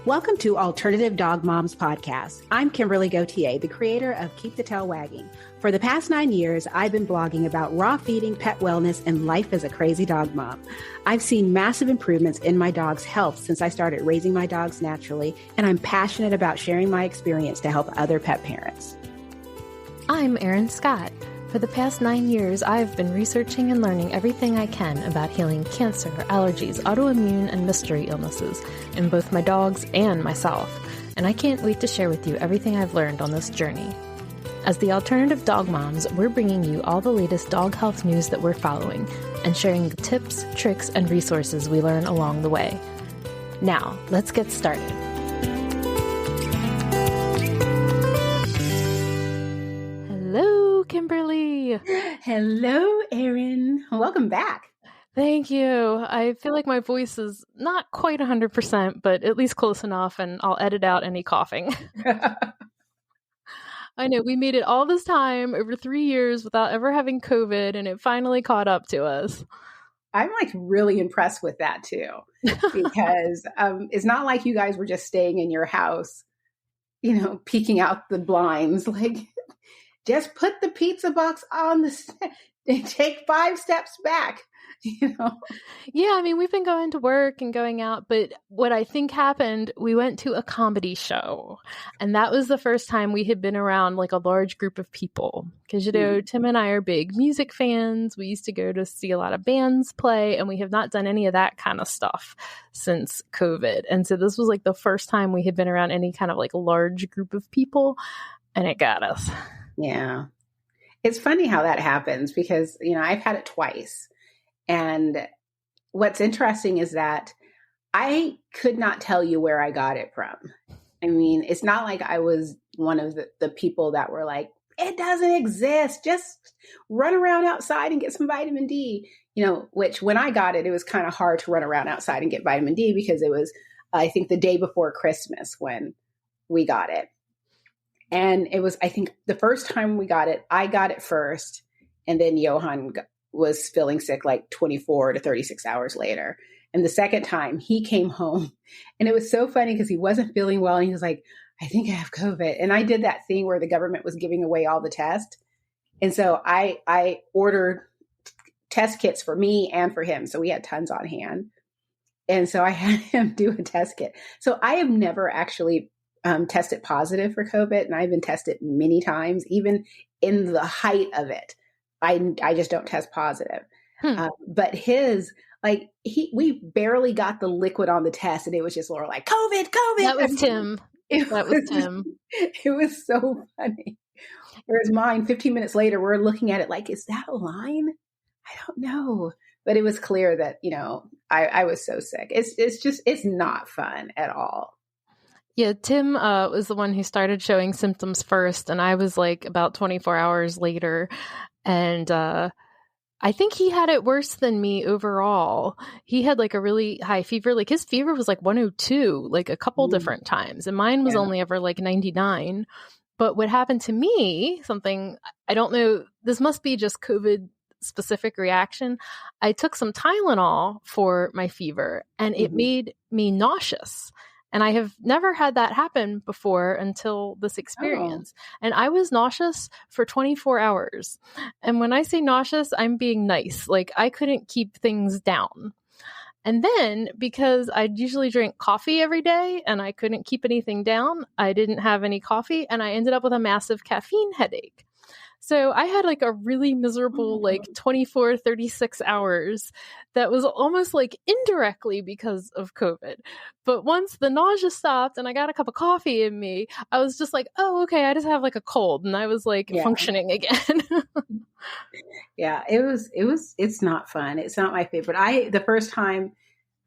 Welcome to Alternative Dog Moms Podcast. I'm Kimberly Gauthier, the creator of Keep the Tail Wagging. For the past 9 years, I've been blogging about raw feeding, pet wellness, and life as a crazy dog mom. I've seen massive improvements in my dog's health since I started raising my dogs naturally, and I'm passionate about sharing my experience to help other pet parents. I'm Erin Scott. For the past 9 years, I've been researching and learning everything I can about healing cancer, allergies, autoimmune, and mystery illnesses in both my dogs and myself, and I can't wait to share with you everything I've learned on this journey. As the Alternative Dog Moms, we're bringing you all the latest dog health news that we're following and sharing the tips, tricks, and resources we learn along the way. Now, let's get started. Hello, Kimberly. Hello, Erin. Welcome back. Thank you. I feel like my voice is not quite 100%, but at least close enough, and I'll edit out any coughing. I know, we made it all this time, over 3 years, without ever having COVID, and it finally caught up to us. I'm really impressed with that too, because it's not like you guys were just staying in your house, peeking out the blinds. Just put the pizza box on and take 5 steps back. Yeah, I mean, we've been going to work and going out, but what I think happened, we went to a comedy show, and that was the first time we had been around a large group of people, because Tim and I are big music fans. We used to go to see a lot of bands play, and we have not done any of that kind of stuff since COVID, and so this was the first time we had been around any kind of large group of people, and it got us. Yeah, it's funny how that happens, because I've had it twice. And what's interesting is that I could not tell you where I got it from. I mean, it's not like I was one of the people that were like, it doesn't exist. Just run around outside and get some vitamin D, which when I got it, it was kind of hard to run around outside and get vitamin D, because it was, I think, the day before Christmas when we got it. And it was, I think, the first time we got it, I got it first, and then Johan was feeling sick 24 to 36 hours later. And the second time he came home, and it was so funny because he wasn't feeling well. And he was like, I think I have COVID. And I did that thing where the government was giving away all the tests. And so I ordered test kits for me and for him. So we had tons on hand. And so I had him do a test kit. So I have never actually tested positive for COVID. And I've been tested many times, even in the height of it. I just don't test positive. But his, we barely got the liquid on the test, and it was just Laura COVID. That was Tim. Tim. It was so funny. Whereas mine, 15 minutes later, we're looking at it is that a line? I don't know. But it was clear that, I was so sick. It's not fun at all. Yeah, Tim was the one who started showing symptoms first, and I was about 24 hours later. And I think he had it worse than me overall. He had a really high fever. His fever was 102, a couple different times. And mine was only ever 99. But what happened to me, something, I don't know, this must be just COVID specific reaction. I took some Tylenol for my fever, and it made me nauseous. And I have never had that happen before until this experience. And I was nauseous for 24 hours. And when I say nauseous, I'm being nice. I couldn't keep things down. And then, because I'd usually drink coffee every day and I couldn't keep anything down, I didn't have any coffee, and I ended up with a massive caffeine headache. So I had a really miserable 24, 36 hours that was almost indirectly because of COVID. But once the nausea stopped and I got a cup of coffee in me, I was just oh, okay, I just have a cold. And I was functioning again. Yeah, it's not fun. It's not my favorite. The first time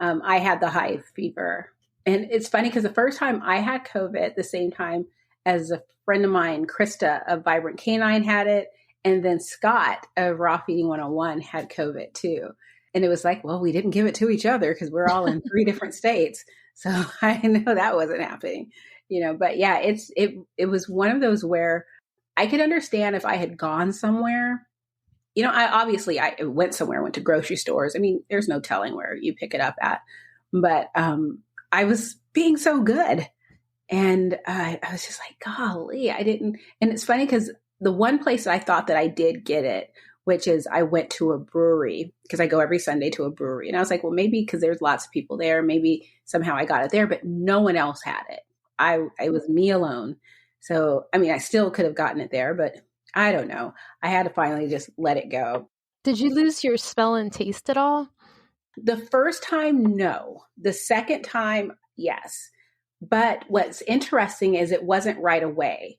I had the high fever, and it's funny because the first time I had COVID at the same time as a friend of mine, Krista of Vibrant Canine, had it. And then Scott of Raw Feeding 101 had COVID too. And it was well, we didn't give it to each other because we're all in 3 different states. So I know that wasn't happening, but yeah, it was one of those where I could understand if I had gone somewhere. I went somewhere, went to grocery stores. I mean, there's no telling where you pick it up at, but I was being so good. And I was just like, golly, I didn't. And it's funny because the one place that I thought that I did get it, which is I went to a brewery because I go every Sunday to a brewery. And I was like, well, maybe because there's lots of people there, maybe somehow I got it there, but no one else had it. It was me alone. So, I mean, I still could have gotten it there, but I don't know. I had to finally just let it go. Did you lose your smell and taste at all? The first time, no. The second time, yes. But what's interesting is it wasn't right away.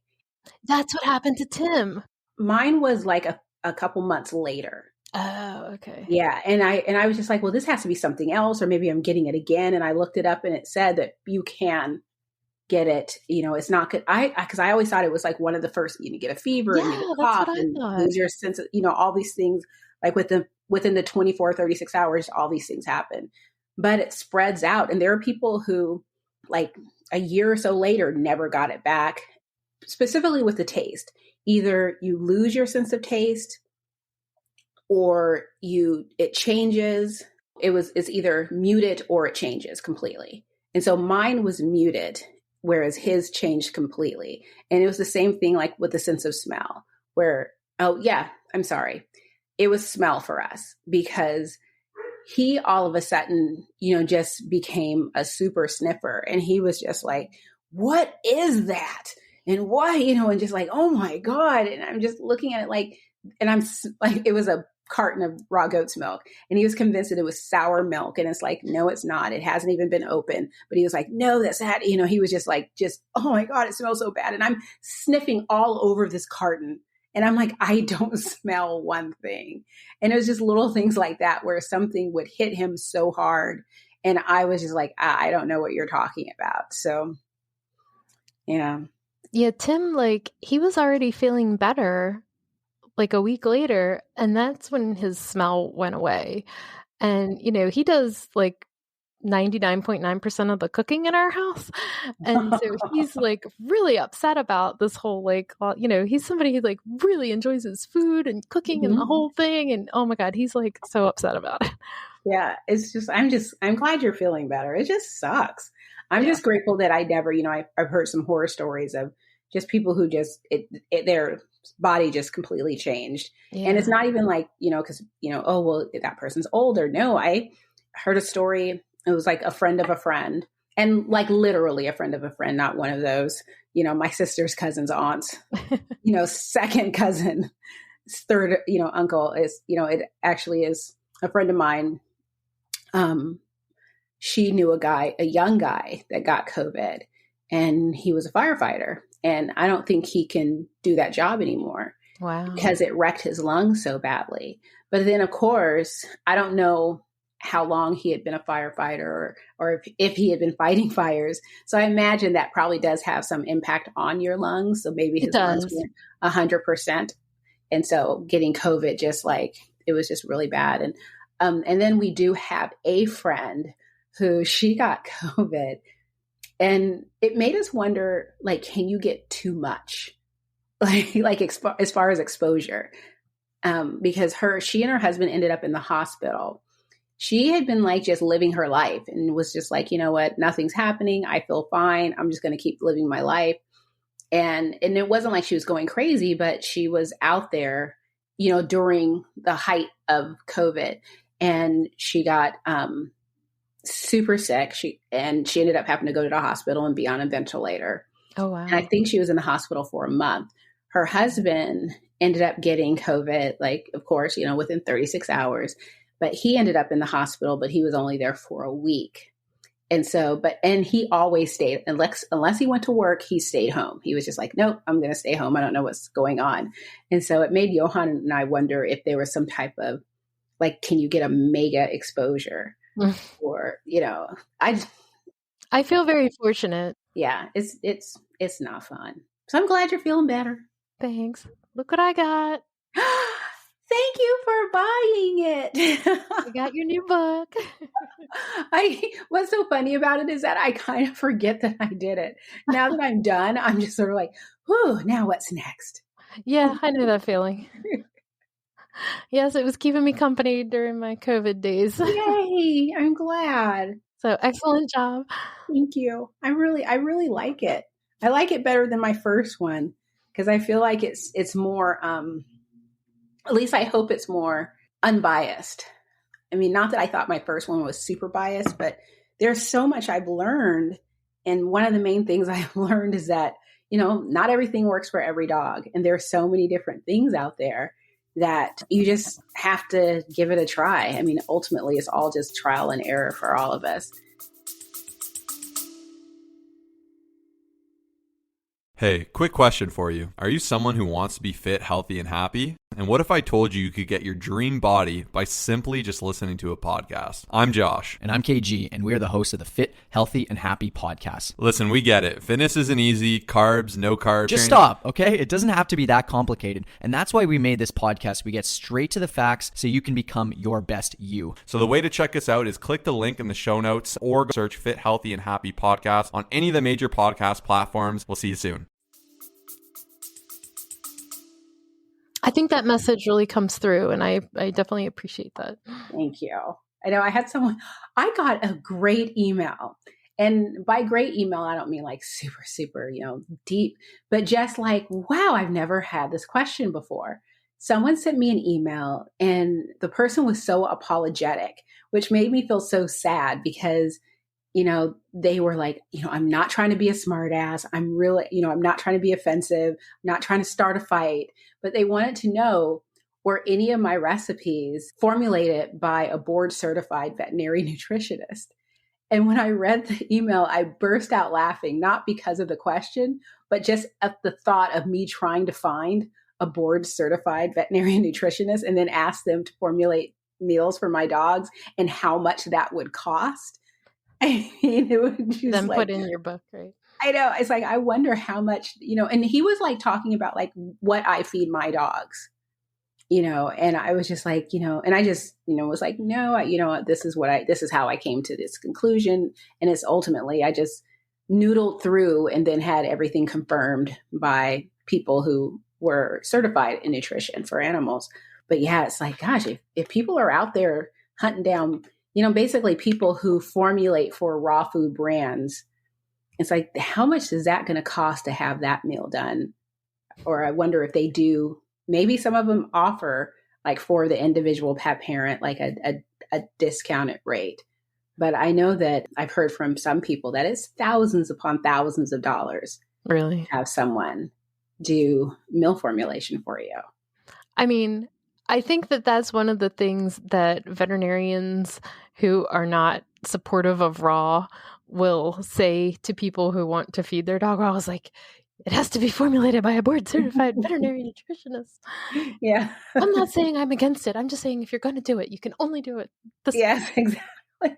That's what happened to Tim. Mine was like a couple months later. Oh, okay. Yeah. And I was just like, well, this has to be something else, or maybe I'm getting it again. And I looked it up and it said that you can get it. You know, it's not good. Because I always thought it was like one of the first, you get a fever and you get a cough and lose your sense of, all these things, like within the 24, 36 hours, all these things happen. But it spreads out. And there are people who, like a year or so later, never got it back, specifically with the taste. Either you lose your sense of taste or it changes. It's either muted or it changes completely. And so mine was muted, whereas his changed completely. And it was the same thing like with the sense of smell where, oh yeah, I'm sorry. It was smell for us because he all of a sudden, just became a super sniffer. And he was just like, what is that? And why, and just like, oh my God. And I'm just looking at it like, and I'm like, it was a carton of raw goat's milk. And he was convinced that it was sour milk. And it's like, no, it's not. It hasn't even been open. But he was like, no, that's that. He was just like, oh my God, it smells so bad. And I'm sniffing all over this carton. And I'm like, I don't smell one thing. And it was just little things like that where something would hit him so hard. And I was just like, I don't know what you're talking about. So, yeah. Yeah, Tim, he was already feeling better like a week later. And that's when his smell went away. And, he does 99.9% of the cooking in our house. And so he's really upset about this whole, he's somebody who really enjoys his food and cooking and the whole thing. And oh my God, he's so upset about it. Yeah. It's just, I'm glad you're feeling better. It just sucks. I'm just grateful that I never, I've heard some horror stories of just people who just, their body just completely changed. Yeah. And it's not even because, oh, well, that person's older. No, I heard a story. It was like a friend of a friend and literally a friend of a friend, not one of those, my sister's cousin's aunts, second cousin, third, uncle is, it actually is a friend of mine. She knew a young guy that got COVID and he was a firefighter. And I don't think he can do that job anymore. Wow. Because it wrecked his lungs so badly. But then, of course, I don't know how long he had been a firefighter or if he had been fighting fires. So I imagine that probably does have some impact on your lungs. So maybe his lungs weren't 100%. And so getting COVID, it was just really bad. And then we do have a friend who she got COVID and it made us wonder, can you get too much? As far as exposure, because she and her husband ended up in the hospital. She had been just living her life and was just like, you know what, nothing's happening. I feel fine. I'm just going to keep living my life. And it wasn't like she was going crazy, but she was out there, during the height of COVID and she got super sick. She ended up having to go to the hospital and be on a ventilator. Oh, wow. And I think she was in the hospital for a month. Her husband ended up getting COVID, of course, within 36 hours. But he ended up in the hospital, but he was only there for a week. And so, and he always stayed, unless he went to work, he stayed home. He was just like, nope, I'm going to stay home. I don't know what's going on. And so it made Johan and I wonder if there was some type of, can you get a mega exposure? Or, I feel very fortunate. Yeah, it's not fun. So I'm glad you're feeling better. Thanks. Look what I got. Thank you for buying it. I got your new book. What's so funny about it is that I kind of forget that I did it. Now that I'm done, I'm just sort of like, whew, now what's next? Yeah, I know that feeling. Yes, it was keeping me company during my COVID days. Yay, I'm glad. So excellent job. Thank you. I really like it. I like it better than my first one because I feel like it's more, at least I hope it's more unbiased. I mean, not that I thought my first one was super biased, but there's so much I've learned. And one of the main things I've learned is that, not everything works for every dog. And there's so many different things out there that you just have to give it a try. I mean, ultimately, it's all just trial and error for all of us. Hey, quick question for you. Are you someone who wants to be fit, healthy, and happy? And what if I told you could get your dream body by simply just listening to a podcast? I'm Josh. And I'm KG, and we're the hosts of the Fit, Healthy, and Happy podcast. Listen, we get it. Fitness isn't easy. Carbs, no carbs. Just stop, okay? It doesn't have to be that complicated. And that's why we made this podcast. We get straight to the facts so you can become your best you. So the way to check us out is click the link in the show notes or search Fit, Healthy, and Happy podcast on any of the major podcast platforms. We'll see you soon. I think that message really comes through, and I definitely appreciate that. Thank you. I know I got a great email. And by great email, I don't mean like super, super, deep, but just like, wow, I've never had this question before. Someone sent me an email and the person was so apologetic, which made me feel so sad because, they were like, I'm not trying to be a smart ass. I'm really, I'm not trying to be offensive. I'm not trying to start a fight, but they wanted to know, were any of my recipes formulated by a board certified veterinary nutritionist? And when I read the email, I burst out laughing, not because of the question, but just at the thought of me trying to find a board certified veterinary nutritionist and then ask them to formulate meals for my dogs and how much that would cost. I mean, it would just then put in your book, right? I know. It's like, I wonder how much, and he was like talking about like what I feed my dogs, and I was just like, and I just, was like, no, this is how I came to this conclusion. And it's ultimately, I just noodled through and then had everything confirmed by people who were certified in nutrition for animals. But yeah, it's like, gosh, if people are out there hunting down, basically people who formulate for raw food brands, it's like, how much is that going to cost to have that meal done? Or I wonder if they do, maybe some of them offer like for the individual pet parent, like a discounted rate. But I know that I've heard from some people that it's thousands upon thousands of dollars. Really? To have someone do meal formulation for you. I mean, I think that that's one of the things that veterinarians who are not supportive of raw will say to people who want to feed their dog raw. Is like, it has to be formulated by a board certified veterinary nutritionist. Yeah. I'm not saying I'm against it. I'm just saying if you're going to do it, you can only do it. Yes, exactly.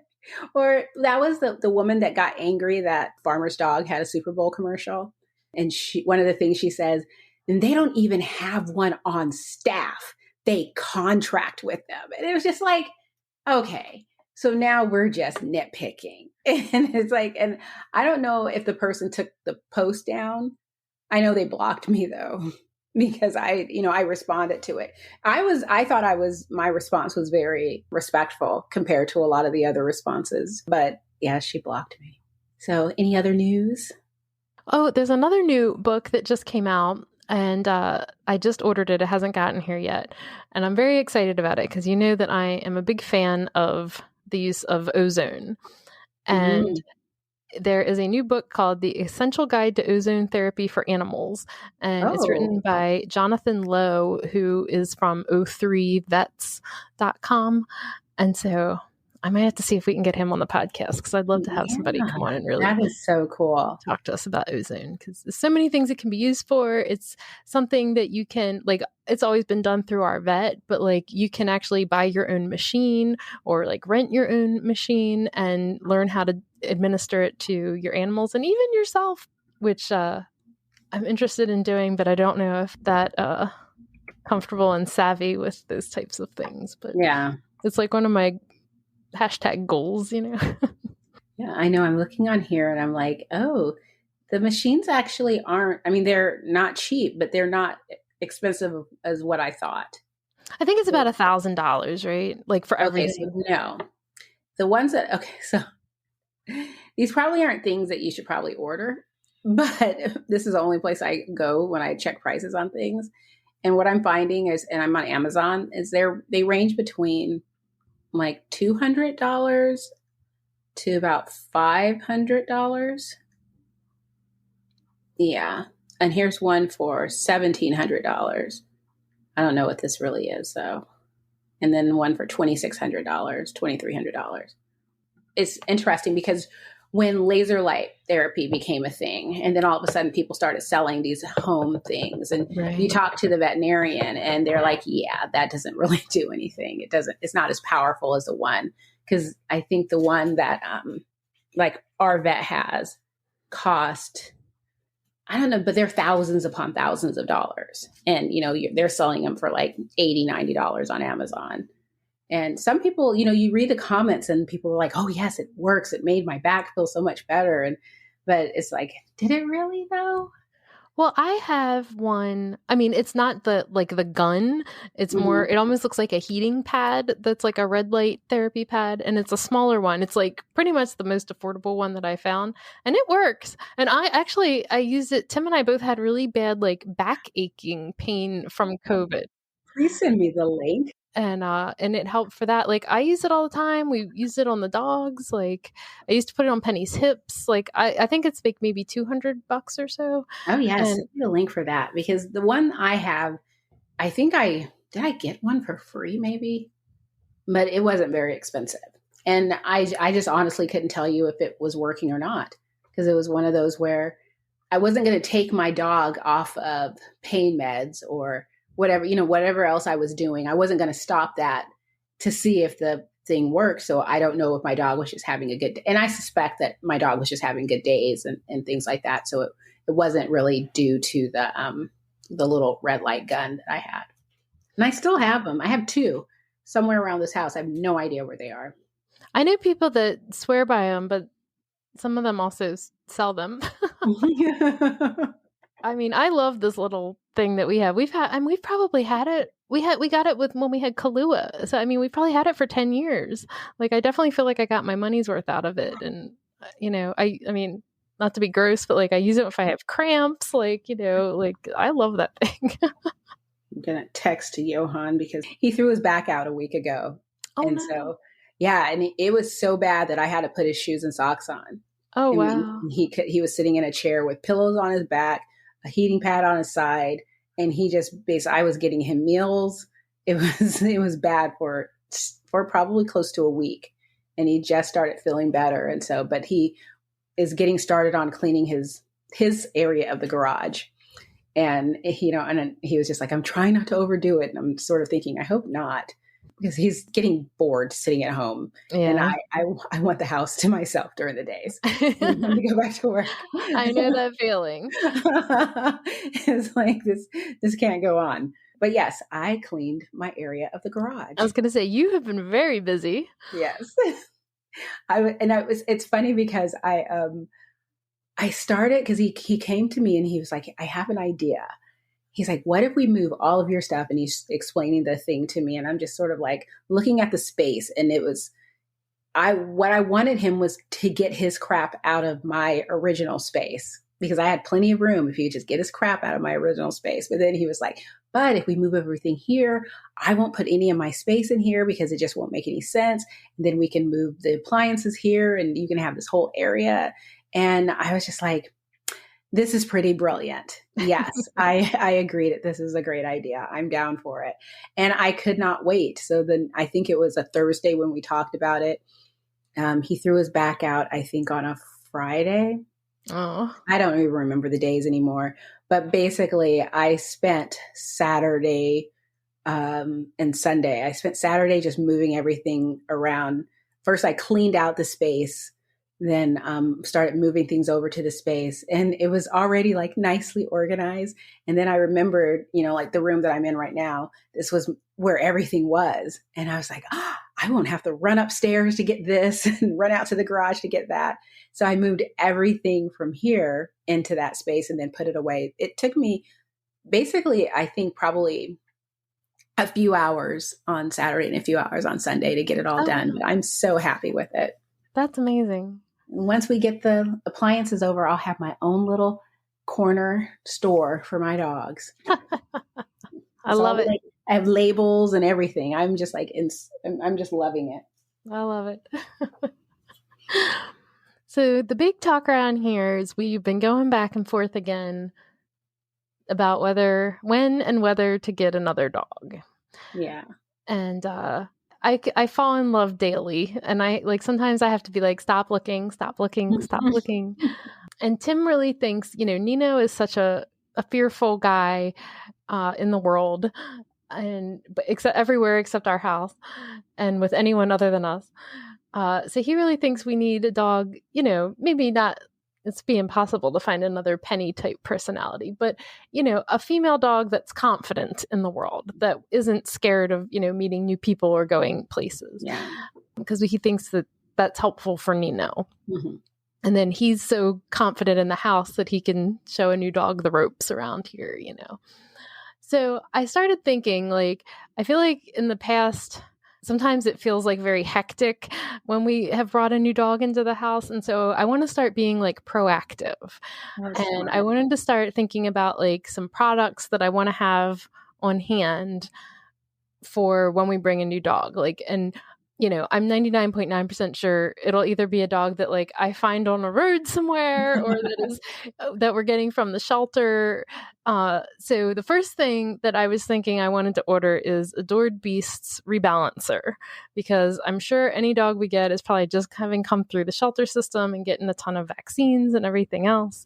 Or that was the woman that got angry that Farmer's Dog had a Super Bowl commercial. And one of the things she says, and they don't even have one on staff. They contract with them. And it was just like, okay, so now we're just nitpicking. And it's like, and I don't know if the person took the post down. I know they blocked me though, because I responded to it. I thought my response was very respectful compared to a lot of the other responses, but yeah, she blocked me. So any other news? Oh, there's another new book that just came out. And I just ordered it. It hasn't gotten here yet. And I'm very excited about it because you know that I am a big fan of the use of ozone. And there is a new book called The Essential Guide to Ozone Therapy for Animals. And it's written by Jonathan Lowe, who is from o3vets.com. And so I might have to see if we can get him on the podcast because I'd love to have somebody come on and really that is so cool. Talk to us about ozone because there's so many things it can be used for. It's something that you can it's always been done through our vet, but like you can actually buy your own machine or like rent your own machine and learn how to administer it to your animals and even yourself, which I'm interested in doing, but I don't know if that comfortable and savvy with those types of things. But yeah, it's like one of my goals, Yeah, I know. I'm looking on here and I'm like, oh, the machines actually aren't, they're not cheap, but they're not expensive as what I thought. I think it's about $1,000, right? Like for everything. Okay, so no. The ones that, so these probably aren't things that you should probably order, but this is the only place I go when I check prices on things. And what I'm finding is, and I'm on Amazon, is they range between like $200 to about $500. Yeah. And here's one for $1,700. I don't know what this really is though. And then one for $2,600, $2,300. It's interesting because when laser light therapy became a thing, and then all of a sudden people started selling these home things, and you talk to the veterinarian and they're like, yeah, that doesn't really do anything. It's not as powerful as the one. Cause I think the one that, like our vet has cost, I don't know, but they're thousands upon thousands of dollars. And, they're selling them for like $80, $90 on Amazon. And some people, you read the comments and people are like, oh yes, it works. It made my back feel so much better. But it's like, did it really though? Well, I have one. I mean, it's not the gun. It's more, it almost looks like a heating pad that's like a red light therapy pad. And it's a smaller one. It's like pretty much the most affordable one that I found. And it works. And I used it. Tim and I both had really bad like back aching pain from COVID. Please send me the link. And it helped for that. Like I use it all the time. We use it on the dogs. Like I used to put it on Penny's hips. Like I think it's like maybe $200 or so. Oh yes, send me the link for that, because the one I have, I think did I get one for free maybe, but it wasn't very expensive. And I just honestly couldn't tell you if it was working or not, because it was one of those where I wasn't going to take my dog off of pain meds or whatever else I was doing. I wasn't going to stop that to see if the thing worked. So I don't know if my dog was just having a good day. And I suspect that my dog was just having good days and things like that. So it wasn't really due to the little red light gun that I had. And I still have them. I have two somewhere around this house. I have no idea where they are. I know people that swear by them, but some of them also sell them. I mean, I love this little thing that we have. We've probably had it. We got it when we had Kahlua. So, I mean, we probably had it for 10 years. Like, I definitely feel like I got my money's worth out of it. And, I mean, not to be gross, but like I use it if I have cramps, like, like I love that thing. I'm going to text to Johan because he threw his back out a week ago. Oh, and no. So, yeah. And it was so bad that I had to put his shoes and socks on. Oh, and wow. He was sitting in a chair with pillows on his back, a heating pad on his side. And he just I was getting him meals. It was bad for probably close to a week. And he just started feeling better. And so, but he is getting started on cleaning his area of the garage. And, and he was just like, I'm trying not to overdo it. And I'm sort of thinking, I hope not, because he's getting bored sitting at home. Yeah. And I want the house to myself during the days. I want to go back to work. I know that feeling. It's like, this can't go on. But yes, I cleaned my area of the garage. I was going to say, you have been very busy. Yes. It's funny because I started, because he came to me and he was like, I have an idea. He's like, what if we move all of your stuff? And he's explaining the thing to me. And I'm just sort of like looking at the space. And it was, what I wanted him was to get his crap out of my original space, because I had plenty of room if he would just get his crap out of my original space. But then he was like, but if we move everything here, I won't put any of my space in here because it just won't make any sense. And then we can move the appliances here and you can have this whole area. And I was just like, this is pretty brilliant. Yes, I agree that this is a great idea. I'm down for it. And I could not wait. So then I think it was a Thursday when we talked about it. He threw his back out, I think on a Friday. Oh, I don't even remember the days anymore. But basically I spent Saturday and Sunday. I spent Saturday just moving everything around. First, I cleaned out the space. Then started moving things over to the space, and it was already like nicely organized. And then I remembered, like the room that I'm in right now, this was where everything was. And I was like, I won't have to run upstairs to get this and run out to the garage to get that. So I moved everything from here into that space and then put it away. It took me basically, I think probably a few hours on Saturday and a few hours on Sunday to get it all done. But I'm so happy with it. That's amazing. Once we get the appliances over, I'll have my own little corner store for my dogs. I love it. I have labels and everything. I'm just like, I'm just loving it. I love it. So the big talk around here is we've been going back and forth again about when and whether to get another dog. Yeah. And I fall in love daily. And sometimes I have to be like, stop looking. And Tim really thinks, Nino is such a fearful guy in the world, but everywhere except our house and with anyone other than us. So he really thinks we need a dog, maybe not, it's be impossible to find another Penny type personality, but, a female dog that's confident in the world, that isn't scared of, meeting new people or going places. Yeah. Because he thinks that that's helpful for Nino. Mm-hmm. And then he's so confident in the house that he can show a new dog the ropes around here, So I started thinking, I feel like in the past, sometimes it feels like very hectic when we have brought a new dog into the house. And so I want to start being proactive. And I wanted to start thinking about some products that I want to have on hand for when we bring a new dog. I'm 99.9% sure it'll either be a dog that I find on a road somewhere or that we're getting from the shelter. So the first thing that I was thinking I wanted to order is Adored Beasts Rebalancer, because I'm sure any dog we get is probably just having come through the shelter system and getting a ton of vaccines and everything else.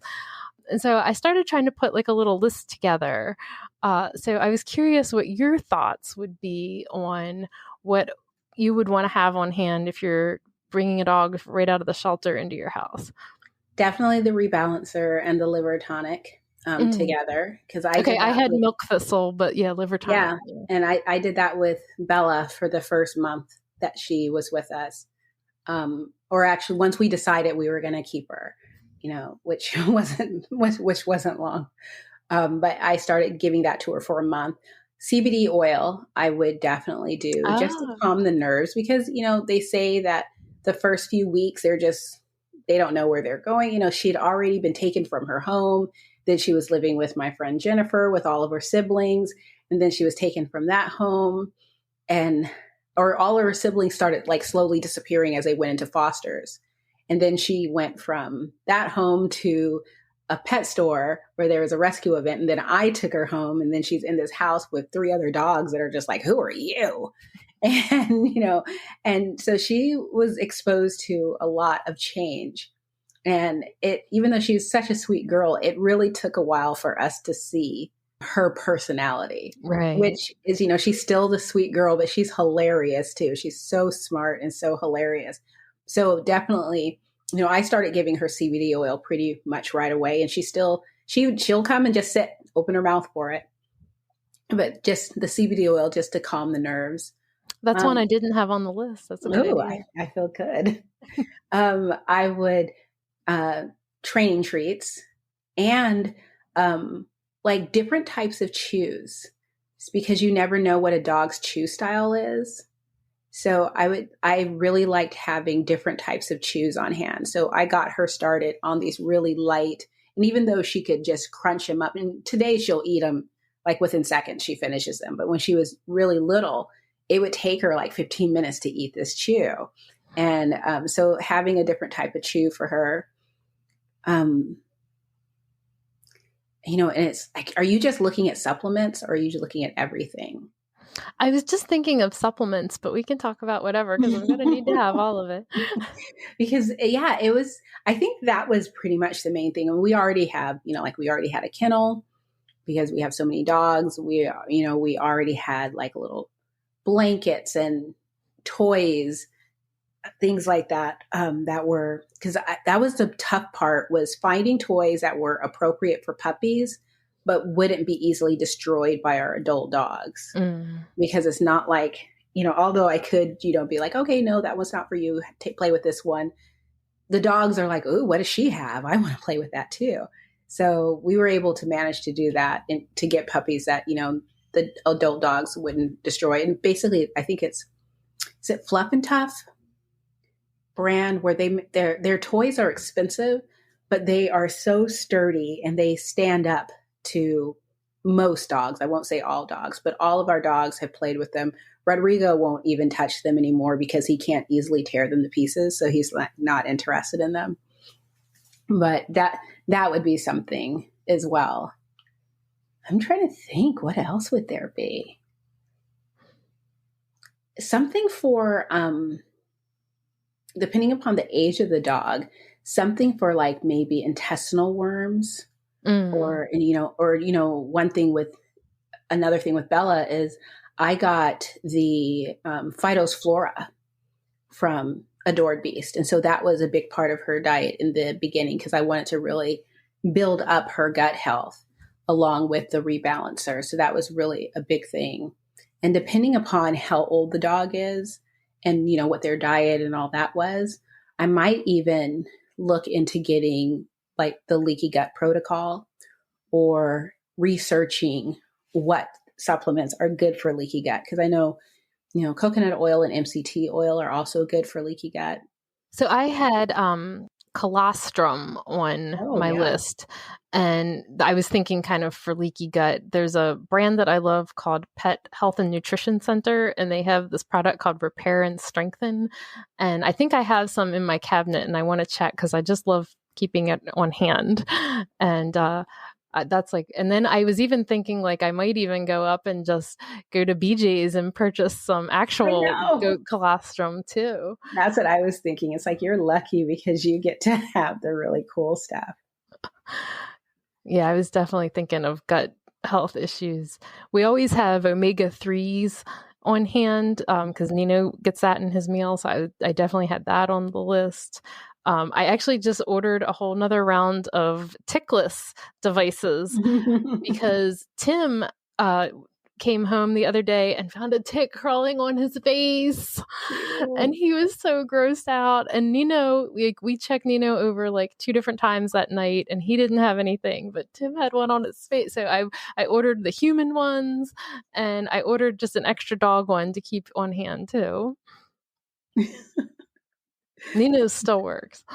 And so I started trying to put a little list together. So I was curious what your thoughts would be on what you would want to have on hand if you're bringing a dog right out of the shelter into your house. Definitely the Rebalancer and the liver tonic together. Because I had milk thistle, but liver tonic. Yeah, and I did that with Bella for the first month that she was with us. Or actually, once we decided we were going to keep her, which wasn't long. But I started giving that to her for a month. CBD oil, I would definitely do just to calm the nerves, because, they say that the first few weeks, they don't know where they're going. She had already been taken from her home. Then she was living with my friend Jennifer with all of her siblings. And then she was taken from that home, or all of her siblings started slowly disappearing as they went into fosters. And then she went from that home to a pet store where there was a rescue event. And then I took her home, and then she's in this house with 3 other dogs that are just who are you? And, and so she was exposed to a lot of change. And even though she's such a sweet girl, it really took a while for us to see her personality, right? Which is, she's still the sweet girl, but she's hilarious too. She's so smart and so hilarious. So definitely, I started giving her CBD oil pretty much right away, and she'll come and just sit, open her mouth for it. But just the CBD oil just to calm the nerves. That's one I didn't have on the list. That's a good idea. I feel good. I would training treats and different types of chews. It's because you never know what a dog's chew style is. So I really liked having different types of chews on hand. So I got her started on these really light, and even though she could just crunch them up, and today she'll eat them within seconds, she finishes them. But when she was really little, it would take her 15 minutes to eat this chew. And so having a different type of chew for her, and it's are you just looking at supplements, or are you looking at everything? I was just thinking of supplements, but we can talk about whatever, because I'm going to need to have all of it. Because I think that was pretty much the main thing. And we already have, we already had a kennel because we have so many dogs. We already had little blankets and toys, things like that. That was the tough part, was finding toys that were appropriate for puppies, but wouldn't be easily destroyed by our adult dogs. Because it's not although I could, be okay, no, that one's not for you. Play with this one. The dogs are ooh, what does she have? I want to play with that too. So we were able to manage to do that and to get puppies that, the adult dogs wouldn't destroy. And basically, I think is it Fluff and Tough? brand where their toys are expensive, but they are so sturdy and they stand up to most dogs. I won't say all dogs, but all of our dogs have played with them. Rodrigo won't even touch them anymore because he can't easily tear them to pieces. So he's not interested in them. But that would be something as well. I'm trying to think, what else would there be? Something for, depending upon the age of the dog, something for like maybe intestinal worms, or another thing with Bella is I got the Phytosflora from Adored Beast. And so that was a big part of her diet in the beginning because I wanted to really build up her gut health along with the rebalancer. So that was really a big thing. And depending upon how old the dog is and, what their diet and all that was, I might even look into getting like the leaky gut protocol or researching what supplements are good for leaky gut. Because I know, coconut oil and MCT oil are also good for leaky gut. So I had colostrum on my list, and I was thinking kind of for leaky gut. There's a brand that I love called Pet Health and Nutrition Center, and they have this product called Repair and Strengthen. And I think I have some in my cabinet, and I want to check because I just love keeping it on hand. And that's like, and then I was even thinking like I might even go up and just go to BJ's and purchase some actual goat colostrum too. That's what I was thinking. It's like you're lucky because you get to have the really cool stuff. Yeah, I was definitely thinking of gut health issues. We always have omega-3s on hand because Nino gets that in his meal. So I definitely had that on the list. I actually just ordered a whole nother round of tickless devices because Tim came home the other day and found a tick crawling on his face. And he was so grossed out. And Nino, we checked Nino over like 2 different times that night and he didn't have anything, but Tim had one on his face. So I ordered the human ones and I ordered just an extra dog one to keep on hand too. Nino's still works.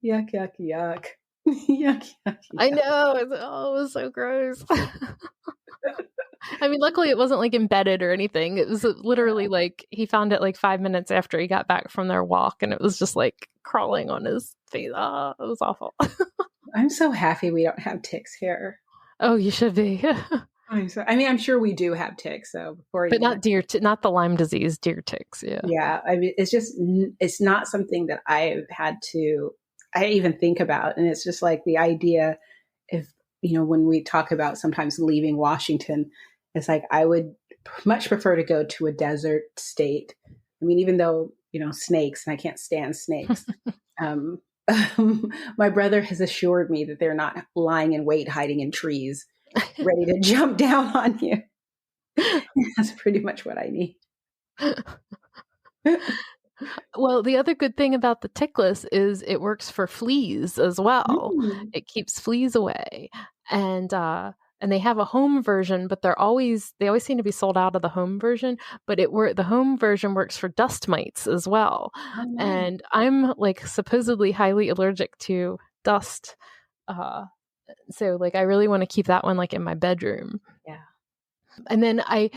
Yuck, yuck, yuck. Yuck, yuck. I know. It was so gross. I mean, luckily it wasn't like embedded or anything. It was literally like he found it like 5 minutes after he got back from their walk and it was just like crawling on his face. Oh, it was awful. I'm so happy we don't have ticks here. Oh, you should be. I'm sure we do have ticks, so but not not the Lyme disease, deer ticks. Yeah. Yeah. I mean, it's not something that I've had to, I even think about. And it's just like the idea if, when we talk about sometimes leaving Washington, it's like, I would much prefer to go to a desert state. I mean, even though, snakes, and I can't stand snakes. My brother has assured me that they're not lying in wait, hiding in trees, ready to jump down on you. That's pretty much what I need. Well, the other good thing about the tickless is it works for fleas as well. It keeps fleas away. And they have a home version, but they always seem to be sold out of the home version, but the home version works for dust mites as well. Oh, nice. And I'm like supposedly highly allergic to dust. So like I really want to keep that one like in my bedroom. Yeah. And then I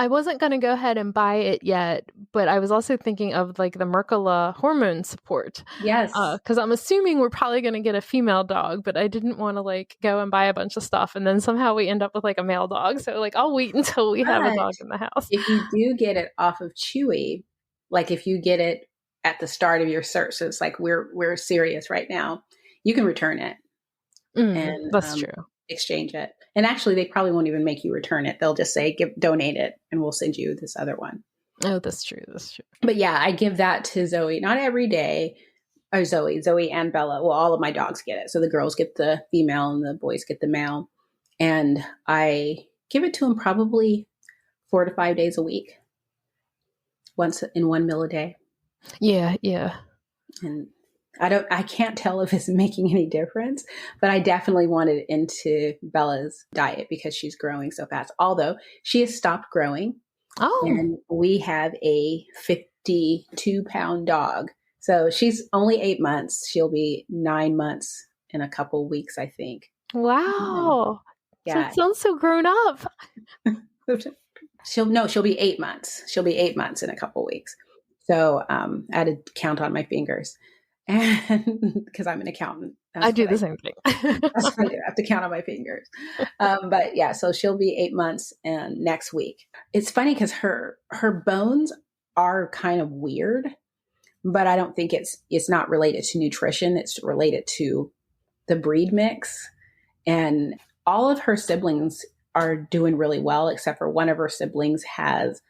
wasn't going to go ahead and buy it yet, but I was also thinking of like the Mercola hormone support. Yes. Because I'm assuming we're probably going to get a female dog, but I didn't want to like go and buy a bunch of stuff and then somehow we end up with like a male dog. So like I'll wait until we have a dog in the house. If you do get it off of Chewy, like if you get it at the start of your search, so it's like we're serious right now, you can return it. And that's true. Exchange it. And actually, they probably won't even make you return it. They'll just say, donate it, and we'll send you this other one. Oh, that's true. That's true. But yeah, I give that to Zoe. Not every day. Or Zoe and Bella. Well, all of my dogs get it. So the girls get the female and the boys get the male. And I give it to them probably 4 to 5 days a week. Once in one meal a day. Yeah, yeah. And I can't tell if it's making any difference, but I definitely want it into Bella's diet because she's growing so fast. Although she has stopped growing. Oh. And we have a hefty 2-pound dog. So she's only 8 months. She'll be 9 months in a couple weeks, I think. Wow. Yeah. That sounds so grown up. She'll be 8 months. She'll be 8 months in a couple weeks. So I had to count on my fingers, and because I'm an accountant. I do the same thing. That's what I do. I have to count on my fingers. But yeah, so she'll be 8 months and next week. It's funny because her bones are kind of weird, but I don't think it's not related to nutrition. It's related to the breed mix. And all of her siblings are doing really well, except for one of her siblings has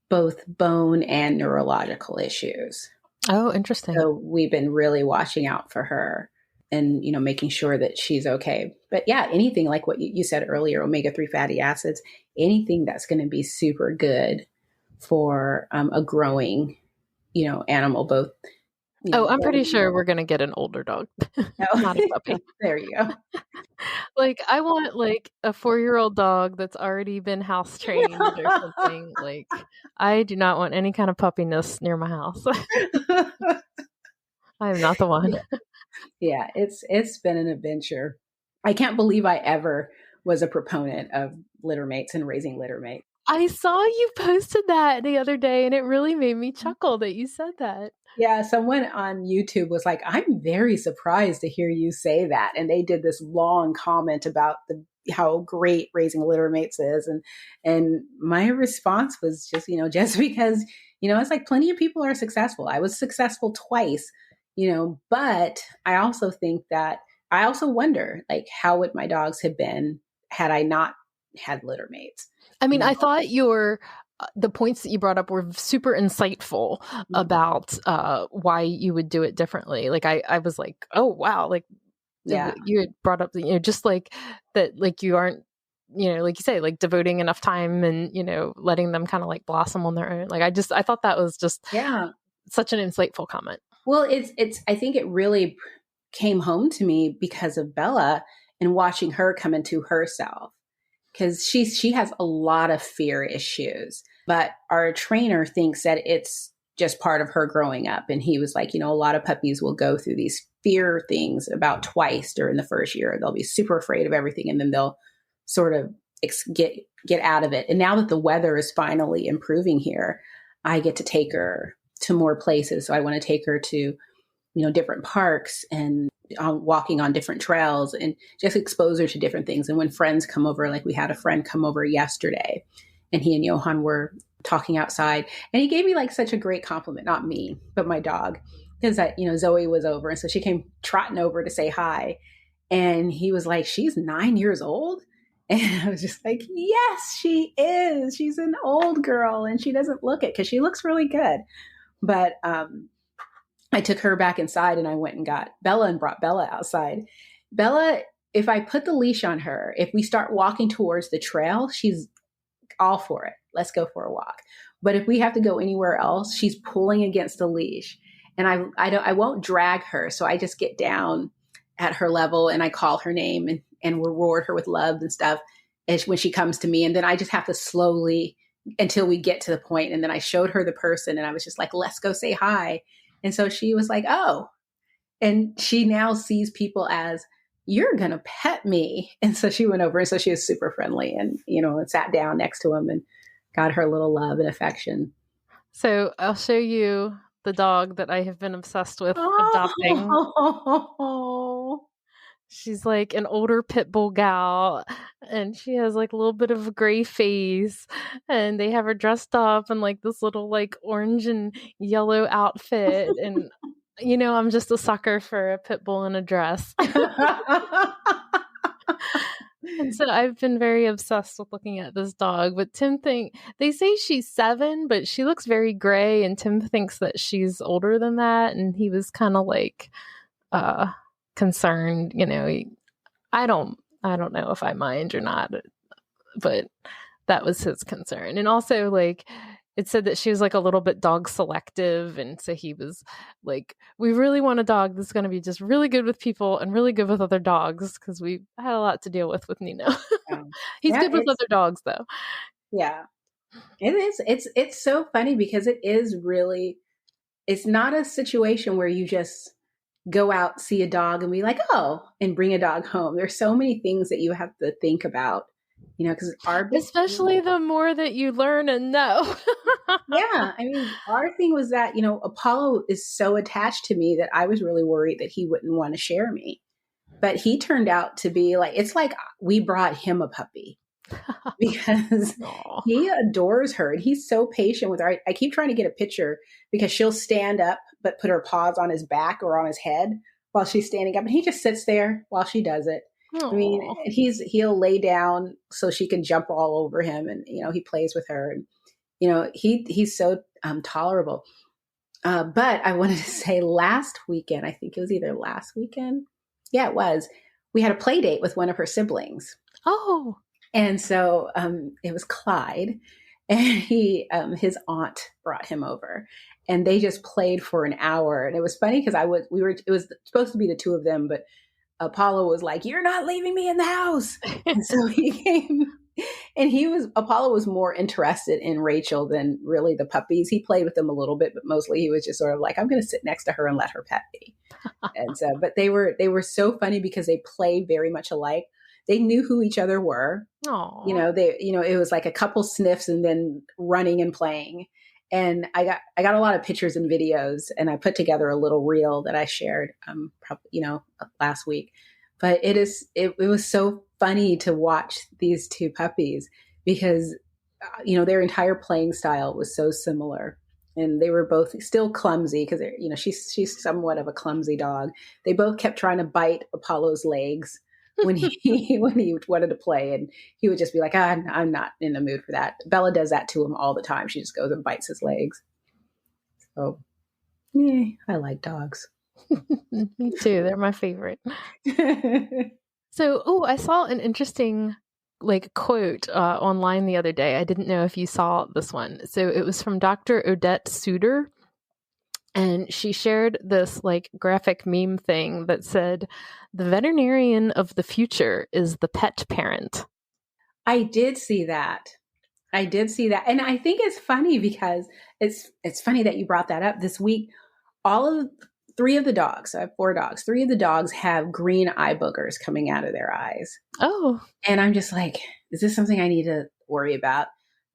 both bone and neurological issues. Oh, interesting. So we've been really watching out for her and, making sure that she's okay. But yeah, anything like what you said earlier, omega-3 fatty acids, anything that's going to be super good for a growing, animal, both. I'm pretty sure we're going to get an older dog, not a puppy. There you go. Like, I want like a 4-year-old dog that's already been house trained or something. Like, I do not want any kind of puppiness near my house. I am not the one. Yeah, it's been an adventure. I can't believe I ever was a proponent of littermates and raising littermates. I saw you posted that the other day, and it really made me chuckle that you said that. Yeah, someone on YouTube was like, I'm very surprised to hear you say that. And they did this long comment about how great raising littermates is. And my response was just, just because, it's like plenty of people are successful. I was successful twice, but I also think that I also wonder, like, how would my dogs have been had I not had littermates? I mean, I thought the points that you brought up were super insightful about why you would do it differently. Like, I was like, oh, wow. Like, yeah, you had brought up, just like that, like you aren't, like you say, like devoting enough time and, letting them kind of like blossom on their own. Like, I thought that was just such an insightful comment. Well, I think it really came home to me because of Bella and watching her come into herself. Because she has a lot of fear issues, but our trainer thinks that it's just part of her growing up. And he was like, a lot of puppies will go through these fear things about twice during the first year. They'll be super afraid of everything, and then they'll sort of get out of it. And now that the weather is finally improving here, I get to take her to more places. So I want to take her to, different parks and walking on different trails and just expose her to different things. And when friends come over, like we had a friend come over yesterday, and he and Johan were talking outside, and he gave me like such a great compliment, not me, but my dog, because Zoe was over. And so she came trotting over to say hi. And he was like, she's 9 years old. And I was just like, yes, she is. She's an old girl, and she doesn't look it because she looks really good. But, I took her back inside, and I went and got Bella and brought Bella outside. Bella, if I put the leash on her, if we start walking towards the trail, she's all for it. Let's go for a walk. But if we have to go anywhere else, she's pulling against the leash, and I won't drag her. So I just get down at her level, and I call her name and reward her with love and stuff when she comes to me. And then I just have to slowly until we get to the point. And then I showed her the person, and I was just like, let's go say hi. And so she was like, oh, and she now sees people as, you're going to pet me. And so she went over, and so she was super friendly and, and sat down next to him and got her little love and affection. So I'll show you the dog that I have been obsessed with adopting. Oh. She's like an older pit bull gal, and she has like a little bit of a gray face, and they have her dressed up in like this little like orange and yellow outfit. And, I'm just a sucker for a pit bull in a dress. And so I've been very obsessed with looking at this dog. But they say she's 7, but she looks very gray, and Tim thinks that she's older than that. And he was kind of like, concerned, I don't know if I mind or not, but that was his concern. And also, like, it said that she was like a little bit dog selective, and so he was like, we really want a dog that's going to be just really good with people and really good with other dogs, because we had a lot to deal with Nino. He's good with other dogs though. Yeah. It is. It's so funny because it is really, it's not a situation where you just go out, see a dog and be like, oh, and bring a dog home. There's so many things that you have to think about, because our big Especially the more that you learn and know. yeah. I mean, our thing was that, Apollo is so attached to me that I was really worried that he wouldn't want to share me. But he turned out to be like, it's like we brought him a puppy because Aw. he adores her and he's so patient with her. I keep trying to get a picture because she'll stand up, but put her paws on his back or on his head while she's standing up. And he just sits there while she does it. I mean, Aw. he'll lay down so she can jump all over him. And, he plays with her and, he's so tolerable. But I wanted to say last weekend, I think it was either last weekend. Yeah, it was. We had a play date with one of her siblings. Oh. And so it was Clyde, and his aunt brought him over, and they just played for an hour. And it was funny because it was supposed to be the two of them, but Apollo was like, "You're not leaving me in the house." And so he came, and Apollo was more interested in Rachel than really the puppies. He played with them a little bit, but mostly he was just sort of like, I'm going to sit next to her and let her pet me. And so, but they were so funny because they play very much alike. They knew who each other were. Aw. It was like a couple sniffs and then running and playing. And I got a lot of pictures and videos, and I put together a little reel that I shared, probably, last week. But it was so funny to watch these two puppies because, their entire playing style was so similar. And they were both still clumsy because, she's somewhat of a clumsy dog. They both kept trying to bite Apollo's legs when he wanted to play, and he would just be like, I'm not in the mood for that. Bella does that to him all the time. She just goes and bites his legs. So, I like dogs. Me too. They're my favorite. So, I saw an interesting quote online the other day. I didn't know if you saw this one. So it was from Dr. Odette Suter. And she shared this graphic meme thing that said, "The veterinarian of the future is the pet parent." I did see that. And I think it's funny because it's funny that you brought that up. This week, three of the dogs, so I have 4 dogs, 3 of the dogs have green eye boogers coming out of their eyes. Oh. And I'm just like, is this something I need to worry about?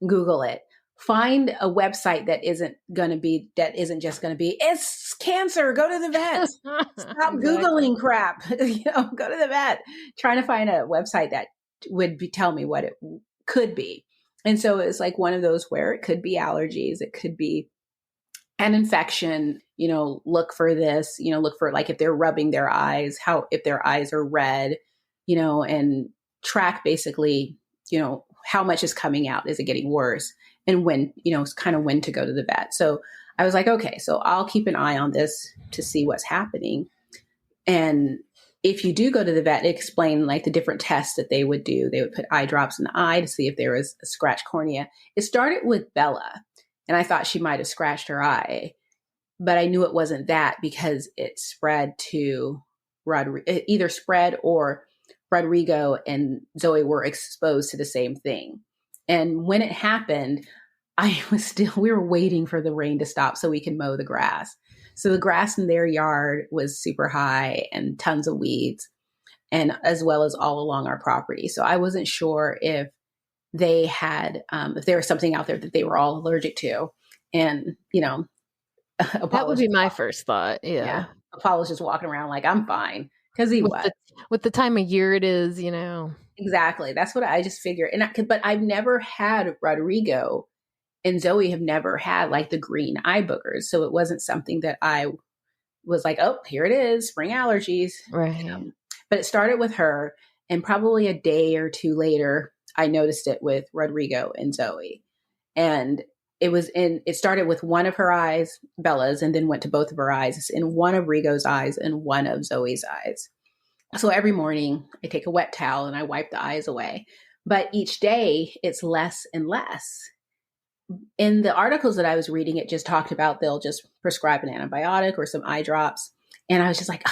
Google it. Find a website that isn't just going to be, it's cancer, go to the vet. Stop Googling crap. Go to the vet. Trying to find a website that would tell me what it could be. And so it's like one of those where it could be allergies. It could be an infection, look for this, look for if they're rubbing their eyes, if their eyes are red, and track basically, how much is coming out. Is it getting worse? And when, kind of when to go to the vet. So I was like, okay, so I'll keep an eye on this to see what's happening. And if you do go to the vet, explain the different tests that they would do. They would put eye drops in the eye to see if there was a scratched cornea. It started with Bella, and I thought she might have scratched her eye, but I knew it wasn't that because it spread to either spread or Rodrigo and Zoe were exposed to the same thing. And when it happened, we were waiting for the rain to stop so we can mow the grass. So the grass in their yard was super high and tons of weeds, and as well as all along our property. So I wasn't sure if they had, if there was something out there that they were all allergic to. And, that would be my first thought. Yeah. Apollo's just walking around like, I'm fine. Because he was. With the time of year it is, Exactly. That's what I just figured. But I've never had Rodrigo and Zoe have never had the green eye boogers. So it wasn't something that I was like, oh, here it is, spring allergies. Right. But it started with her. And probably a day or two later, I noticed it with Rodrigo and Zoe. And it started with one of her eyes, Bella's, and then went to both of her eyes. It's in one of Rigo's eyes and one of Zoe's eyes. So every morning I take a wet towel and I wipe the eyes away. But each day it's less and less. In the articles that I was reading, it just talked about they'll just prescribe an antibiotic or some eye drops. And I was just like,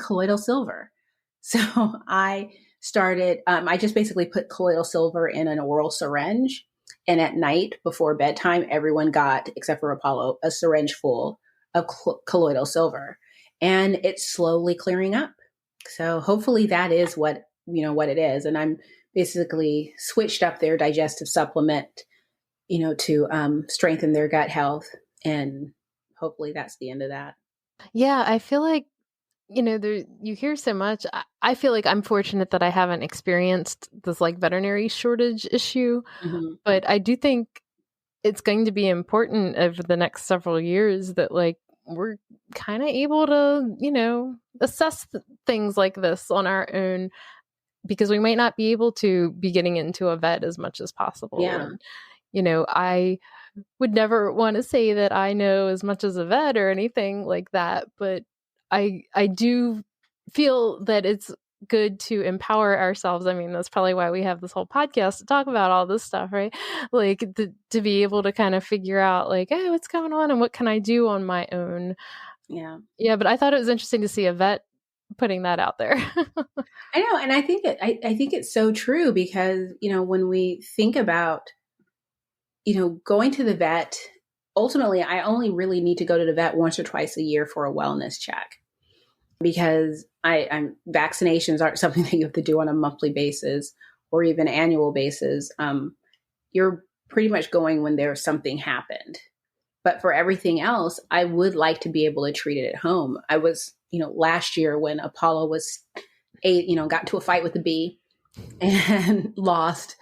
colloidal silver. So I started, I just basically put colloidal silver in an oral syringe And at night before bedtime, everyone got, except for Apollo, a syringe full of colloidal silver. And it's slowly clearing up. So hopefully that is what it is. And I'm basically switched up their digestive supplement, to strengthen their gut health. And hopefully that's the end of that. Yeah, I feel like, you hear so much. I feel like I'm fortunate that I haven't experienced this like veterinary shortage issue, but I do think it's going to be important over the next several years that like we're kind of able to, assess things like this on our own, because we might not be able to be getting into a vet as much as possible. Yeah. And, I would never want to say that I know as much as a vet or anything like that, but I do feel that it's good to empower ourselves. I mean, that's probably why we have this whole podcast to talk about all this stuff, right? Like to be able to kind of figure out like, hey, what's going on and what can I do on my own? Yeah. Yeah. But I thought it was interesting to see a vet putting that out there. I know. And I think I think it's so true because, when we think about, going to the vet, ultimately, I only really need to go to the vet once or twice a year for a wellness check, because vaccinations aren't something that you have to do on a monthly basis or even annual basis. You're pretty much going when there's something happened. But for everything else, I would like to be able to treat it at home. I was, last year when Apollo was got into a fight with the bee and lost,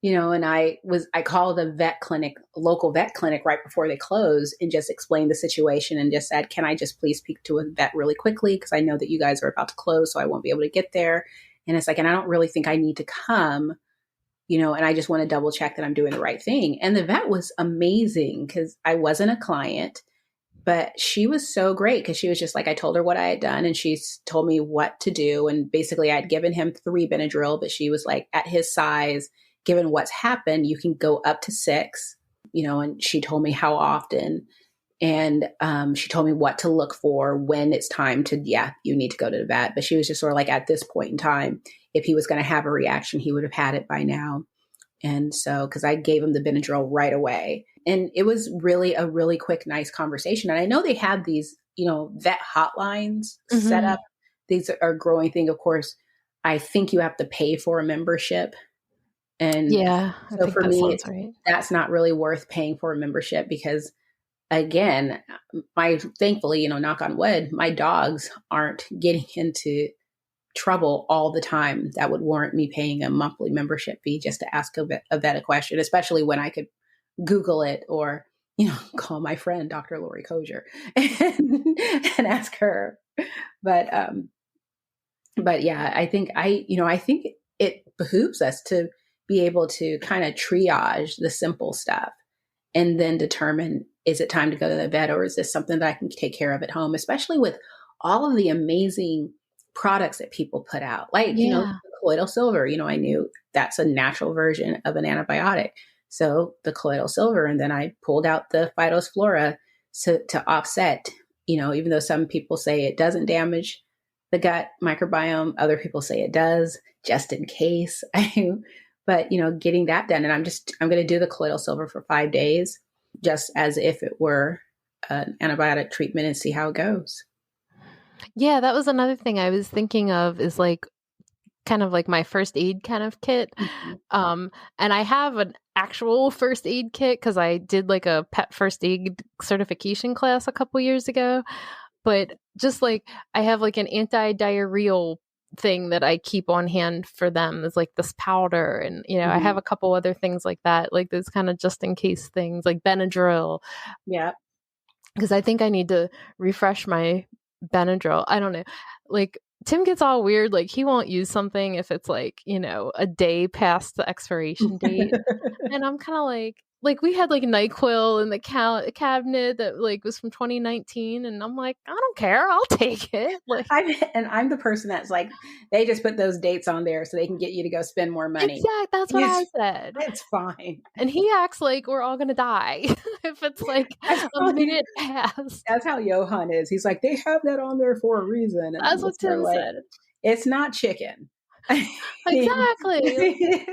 and I called a local vet clinic right before they closed and just explained the situation and just said, can I just please speak to a vet really quickly? Because I know that you guys are about to close, so I won't be able to get there. And it's like, and I don't really think I need to come, and I just want to double check that I'm doing the right thing. And the vet was amazing because I wasn't a client, but she was so great because she was just like, I told her what I had done and she told me what to do. And basically I'd given him 3 Benadryl, but she was like, at his size, given what's happened, you can go up to 6, and she told me how often. And she told me what to look for when it's time to, you need to go to the vet. But she was just sort of like, at this point in time, if he was going to have a reaction, he would have had it by now. And so, because I gave him the Benadryl right away. And it was really a really quick, nice conversation. And I know they have these, vet hotlines set up. These are a growing thing. Of course, I think you have to pay for a membership. And so for me, that's not really worth paying for a membership because, again, thankfully, knock on wood, my dogs aren't getting into trouble all the time that would warrant me paying a monthly membership fee just to ask a vet a question, especially when I could Google it or, call my friend, Dr. Lori Kozier, and ask her. But yeah, I think it behooves us to be able to kind of triage the simple stuff and then determine, is it time to go to the vet or is this something that I can take care of at home, especially with all of the amazing products that people put out, like, colloidal silver. I knew that's a natural version of an antibiotic. So the colloidal silver, and then I pulled out the phytophthora to offset, even though some people say it doesn't damage the gut microbiome, other people say it does, just in case. But, getting that done. And I'm going to do the colloidal silver for 5 days, just as if it were an antibiotic treatment and see how it goes. Yeah, that was another thing I was thinking of is like kind of like my first aid kind of kit. And I have an actual first aid kit because I did like a pet first aid certification class a couple years ago. But just like I have like an anti-diarrheal thing that I keep on hand for them is like this powder. And, I have a couple other things like that, like those kind of just in case things like Benadryl. Yeah. Because I think I need to refresh my Benadryl. I don't know. Like Tim gets all weird. Like he won't use something if it's like, a day past the expiration date. And I'm kind of like we had like NyQuil in the cabinet that like was from 2019. And I'm like, I don't care. I'll take it. Like, I'm the person that's like, they just put those dates on there so they can get you to go spend more money. Exactly. That's what I said. It's fine. And he acts like we're all going to die if it's like a minute past. That's how Johan is. He's like, they have that on there for a reason. And that's what Tim said. It's not chicken. Exactly.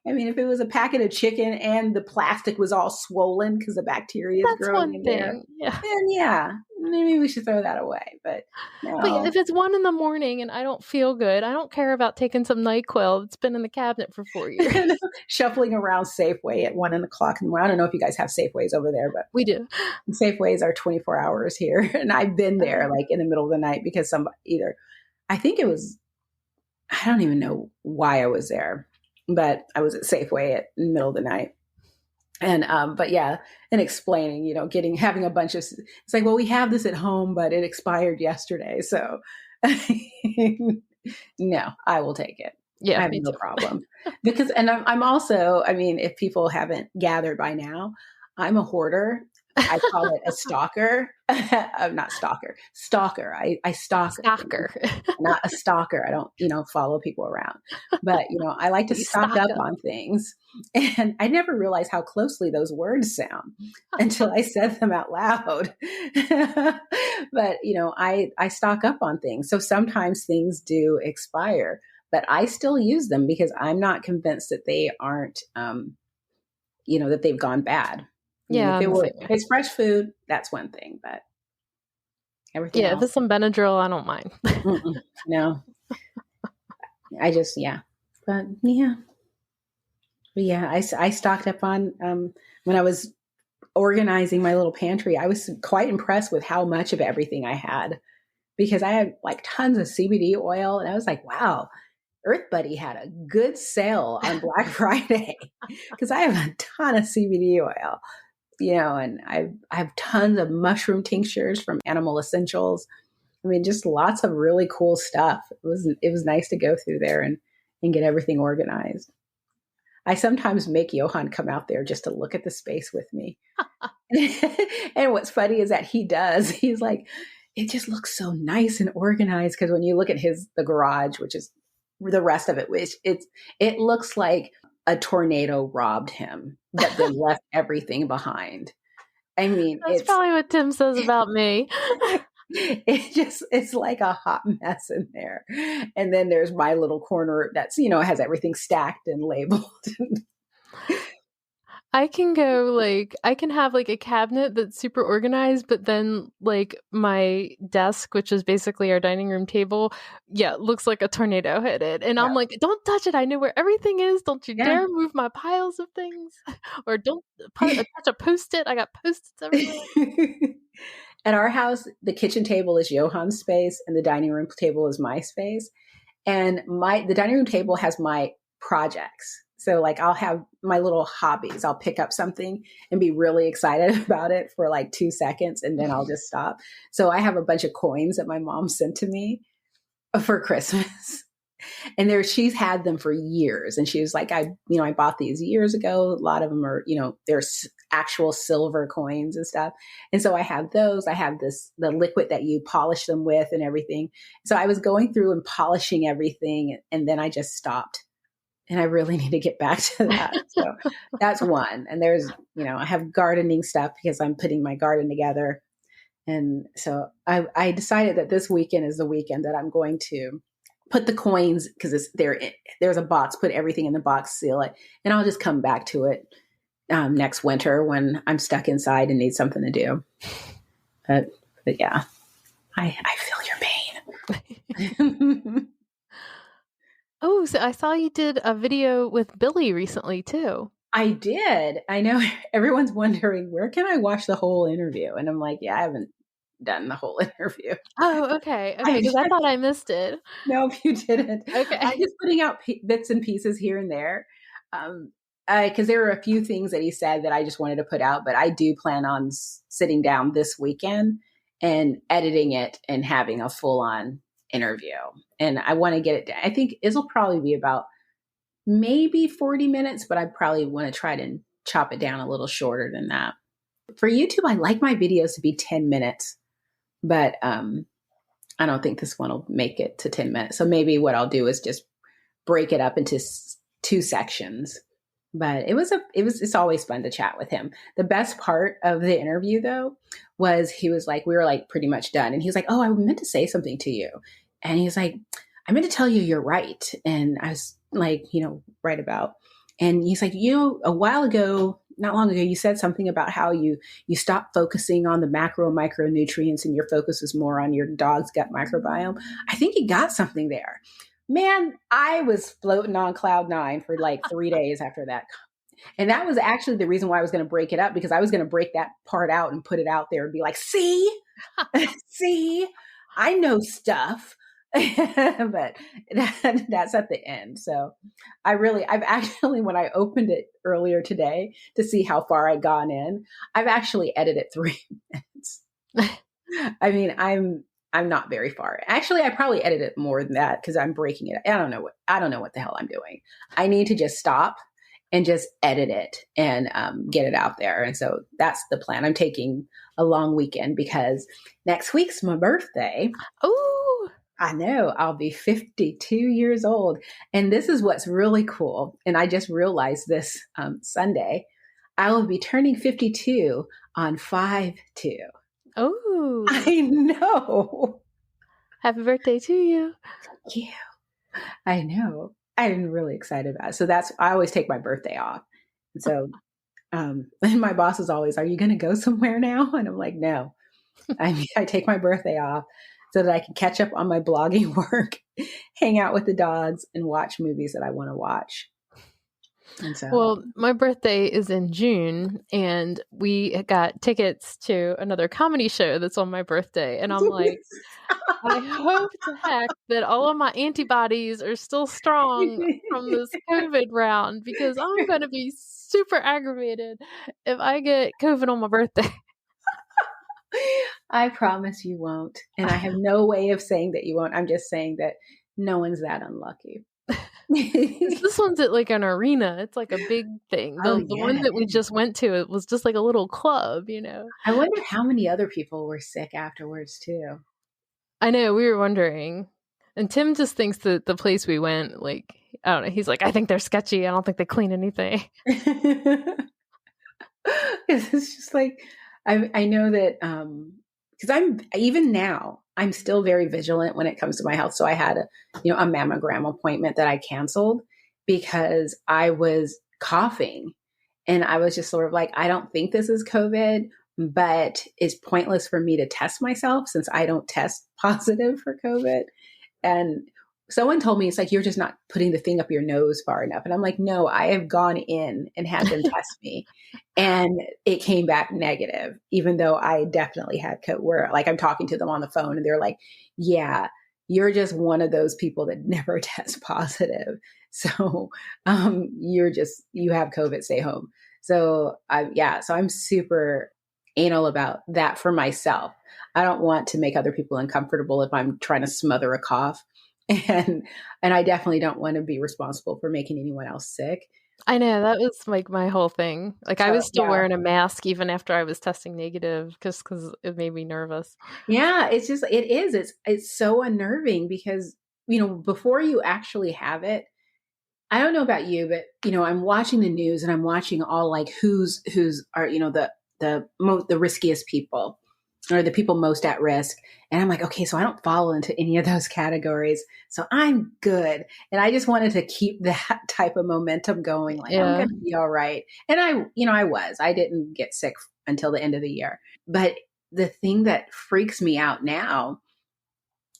I mean, if it was a packet of chicken and the plastic was all swollen because the bacteria is That's growing one in there, thing. Yeah. then yeah, maybe we should throw that away. But But yeah, no. if it's 1 a.m. and I don't feel good, I don't care about taking some NyQuil that's been in the cabinet for 4 years. Shuffling around Safeway at 1 o'clock in the morning. I don't know if you guys have Safeways over there, but We do. Safeways are 24 hours here. And I've been there like in the middle of the night because I think it was, I don't even know why I was there, but I was at Safeway in the middle of the night. And, but yeah, and explaining, having a bunch of, it's like, well, we have this at home, but it expired yesterday. So no, I will take it. Yeah, I have no problem because, and I'm also, I mean, if people haven't gathered by now, I'm a hoarder. I call it a stalker. I'm not stalker. I stalk. Stalker. Not a stalker. I don't, follow people around. But, I like to stock up on things. And I never realized how closely those words sound until I said them out loud. But, I stock up on things. So sometimes things do expire, but I still use them because I'm not convinced that they aren't, that they've gone bad. Yeah. If it's fresh food, that's one thing, but everything else. If it's some Benadryl, I don't mind. No. I just, but yeah. But yeah, I stocked up on, when I was organizing my little pantry, I was quite impressed with how much of everything I had because I had like tons of CBD oil and I was like, wow, Earth Buddy had a good sale on Black Friday because I have a ton of CBD oil. And I have tons of mushroom tinctures from Animal Essentials. I mean, just lots of really cool stuff. It was nice to go through there and get everything organized. I sometimes make Johan come out there just to look at the space with me. And what's funny is that he does. He's like, it just looks so nice and organized. Because when you look at the garage, which is the rest of it, which it looks like a tornado robbed him, but then left everything behind. I mean, that's probably what Tim says about me. It's like a hot mess in there. And then there's my little corner that's, has everything stacked and labeled. I can have like a cabinet that's super organized, but then like my desk, which is basically our dining room table, looks like a tornado hit it. And I'm like, don't touch it. I know where everything is. Don't you dare move my piles of things. Or don't touch a Post-it. I got Post-its everywhere. At our house, the kitchen table is Johan's space and the dining room table is my space. And the dining room table has my projects. So like I'll have my little hobbies. I'll pick up something and be really excited about it for like 2 seconds and then I'll just stop. So I have a bunch of coins that my mom sent to me for Christmas. And she's had them for years. And she was like, I bought these years ago. A lot of them are, there's actual silver coins and stuff. And so I have those. I have the liquid that you polish them with and everything. So I was going through and polishing everything. And then I just stopped. And I really need to get back to that. So that's one. And there's, I have gardening stuff because I'm putting my garden together. And so I decided that this weekend is the weekend that I'm going to put the coins, because there's a box, put everything in the box, seal it. And I'll just come back to it next winter when I'm stuck inside and need something to do. But yeah, I feel your pain. Oh, so I saw you did a video with Billy recently too. I did. I know everyone's wondering, where can I watch the whole interview? And I'm like, I haven't done the whole interview. Oh, okay. Because I thought I missed it. No, you didn't. Okay. I'm just putting out bits and pieces here and there. Because there were a few things that he said that I just wanted to put out, but I do plan on sitting down this weekend and editing it and having a full-on interview. And I want to get it down. I think it'll probably be about maybe 40 minutes, but I probably want to try to chop it down a little shorter than that. For YouTube, I like my videos to be 10 minutes, but I don't think this one will make it to 10 minutes. So maybe what I'll do is just break it up into 2 sections. But it's always fun to chat with him. The best part of the interview though was we were like pretty much done. And he was like, oh, I meant to say something to you. And he was like, I meant to tell you you're right. And I was like, right about And he's like, a while ago, not long ago, you said something about how you stopped focusing on the macro and micronutrients and your focus was more on your dog's gut microbiome. I think you got something there. Man, I was floating on cloud 9 for like 3 days after that. And that was actually the reason why I was going to break it up, because I was going to break that part out and put it out there and be like, see, I know stuff. But that's at the end. So I've actually, when I opened it earlier today to see how far I'd gone in, I've actually edited 3 minutes. I mean, I'm not very far. Actually, I probably edited more than that because I'm breaking it. I don't know what the hell I'm doing. I need to just stop and just edit it and get it out there. And so that's the plan. I'm taking a long weekend because next week's my birthday. Oh, I know, I'll be 52 years old. And this is what's really cool. And I just realized this Sunday, I will be turning 52 on 5/2. Oh, I know. Happy birthday to you. Thank you. I know. I'm really excited about it. So I always take my birthday off. And so, and my boss is always, are you going to go somewhere now? And I'm like, no, I take my birthday off so that I can catch up on my blogging work, hang out with the dogs, and watch movies that I want to watch. And so, well, my birthday is in June, and we got tickets to another comedy show that's on my birthday. And I'm like, I hope to heck that all of my antibodies are still strong from this COVID round, because I'm going to be super aggravated if I get COVID on my birthday. I promise you won't. And I have no way of saying that you won't. I'm just saying that no one's that unlucky. This one's at like an arena. It's like a big thing. The one that we just went to, it was just like a little club, you know. I wonder how many other people were sick afterwards too. I know, we were wondering. And Tim just thinks that the place we went, like, I don't know, he's like, I think they're sketchy. I don't think they clean anything. It's just like, I know that, because even now, I'm still very vigilant when it comes to my health. So I had a mammogram appointment that I canceled because I was coughing, and I was just sort of like, I don't think this is COVID, but it's pointless for me to test myself since I don't test positive for COVID. And someone told me, it's like, you're just not putting the thing up your nose far enough. And I'm like, no, I have gone in and had them test me, and it came back negative, even though I definitely had COVID. Where like I'm talking to them on the phone and they're like, yeah, you're just one of those people that never test positive. So you have COVID, stay home. So I'm super anal about that for myself. I don't want to make other people uncomfortable if I'm trying to smother a cough. And I definitely don't want to be responsible for making anyone else sick. I know, that was like my whole thing. Like, I was still wearing a mask even after I was testing negative just because it made me nervous. Yeah, it's so unnerving because, before you actually have it, I don't know about you, but, I'm watching the news and I'm watching all like who's are, the riskiest people, or the people most at risk. And I'm like, okay, so I don't fall into any of those categories. So I'm good. And I just wanted to keep that type of momentum going. Like, I'm going to be all right. And I didn't get sick until the end of the year. But the thing that freaks me out now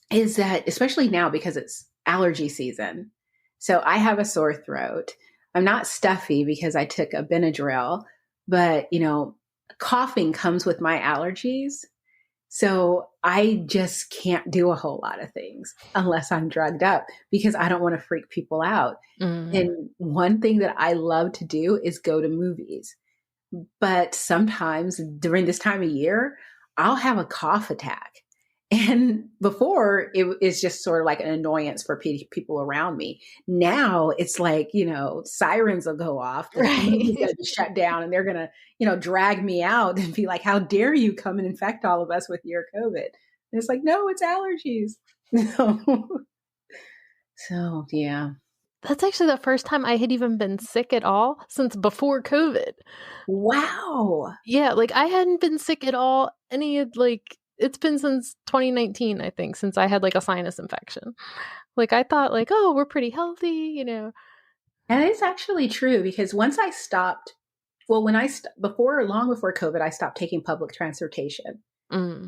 is that, especially now because it's allergy season. So I have a sore throat. I'm not stuffy because I took a Benadryl, but, coughing comes with my allergies. So I just can't do a whole lot of things unless I'm drugged up because I don't want to freak people out. Mm. And one thing that I love to do is go to movies. But sometimes during this time of year, I'll have a cough attack. And before it's just sort of like an annoyance for people around me. Now it's like, sirens will go off, the movie's going to be shut down, and they're going to, drag me out and be like, how dare you come and infect all of us with your COVID? And it's like, no, it's allergies. So yeah. That's actually the first time I had even been sick at all since before COVID. Wow. Yeah. Like, I hadn't been sick at all. It's been since 2019, I think, since I had like a sinus infection. Like, I thought like, oh, we're pretty healthy, And it's actually true because once I stopped, well, when long before COVID, I stopped taking public transportation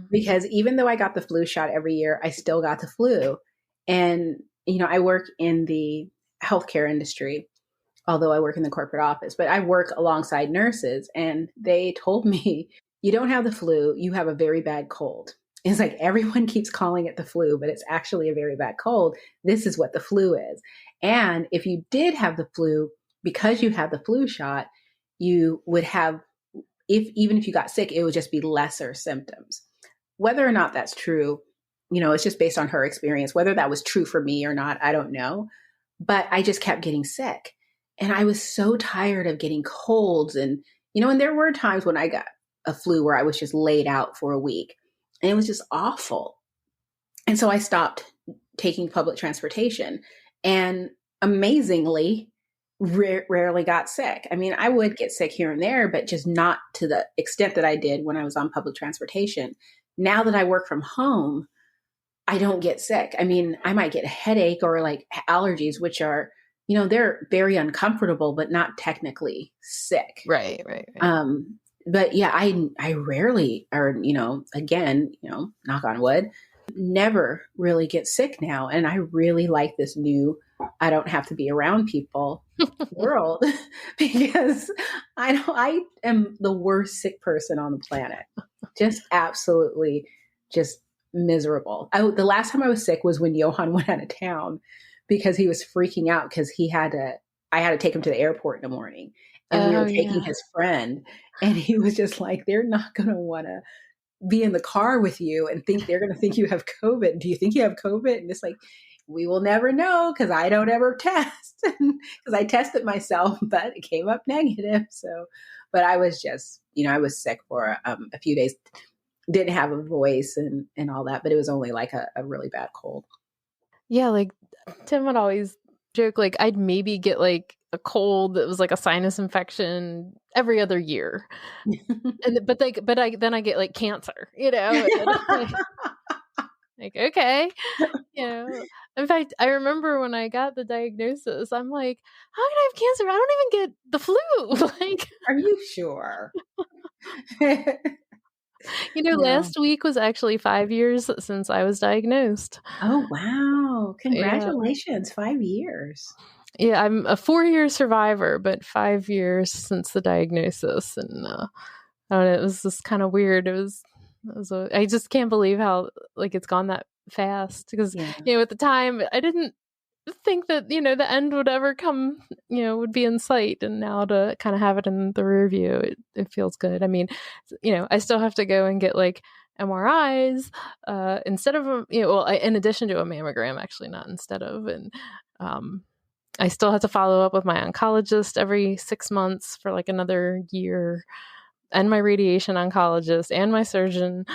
because even though I got the flu shot every year, I still got the flu. And, I work in the healthcare industry, although I work in the corporate office, but I work alongside nurses, and they told me, you don't have the flu, you have a very bad cold. It's like everyone keeps calling it the flu, but it's actually a very bad cold. This is what the flu is. And if you did have the flu, because you had the flu shot, you would have, even if you got sick, it would just be lesser symptoms. Whether or not that's true, it's just based on her experience. Whether that was true for me or not, I don't know. But I just kept getting sick. And I was so tired of getting colds. And, and there were times when I got a flu where I was just laid out for a week. And it was just awful. And so I stopped taking public transportation and amazingly rarely got sick. I mean, I would get sick here and there, but just not to the extent that I did when I was on public transportation. Now that I work from home, I don't get sick. I mean, I might get a headache or like allergies, which are, they're very uncomfortable, but not technically sick. Right. But yeah, I rarely, or, again, knock on wood, never really get sick now. And I really like this new, I don't have to be around people world because I am the worst sick person on the planet. Just absolutely just miserable. The last time I was sick was when Johan went out of town because he was freaking out because I had to take him to the airport in the morning. And we were taking his friend, and he was just like, they're not going to want to be in the car with you and they're going to think you have COVID. Do you think you have COVID? And it's like, we will never know because I don't ever test because I tested myself, but it came up negative. So, but I was just, I was sick for a few days, didn't have a voice and all that, but it was only like a really bad cold. Yeah. Like Tim would always joke, like I'd maybe get like a cold that was like a sinus infection every other year. Then I get like cancer, like, okay, in fact, I remember when I got the diagnosis, I'm like, how can I have cancer? I don't even get the flu. Like, are you sure? Last week was actually 5 years since I was diagnosed. Oh, wow. Congratulations. Yeah. 5 years. Yeah, I'm a 4-year survivor, but 5 years since the diagnosis. And I don't know, it was just kind of weird. I just can't believe how like it's gone that fast because, at the time I didn't think that, the end would ever come, would be in sight. And now to kind of have it in the rear view, it feels good. I mean, I still have to go and get like MRIs instead of, in addition to a mammogram, actually not instead of. And I still have to follow up with my oncologist every 6 months for like another year, and my radiation oncologist and my surgeon.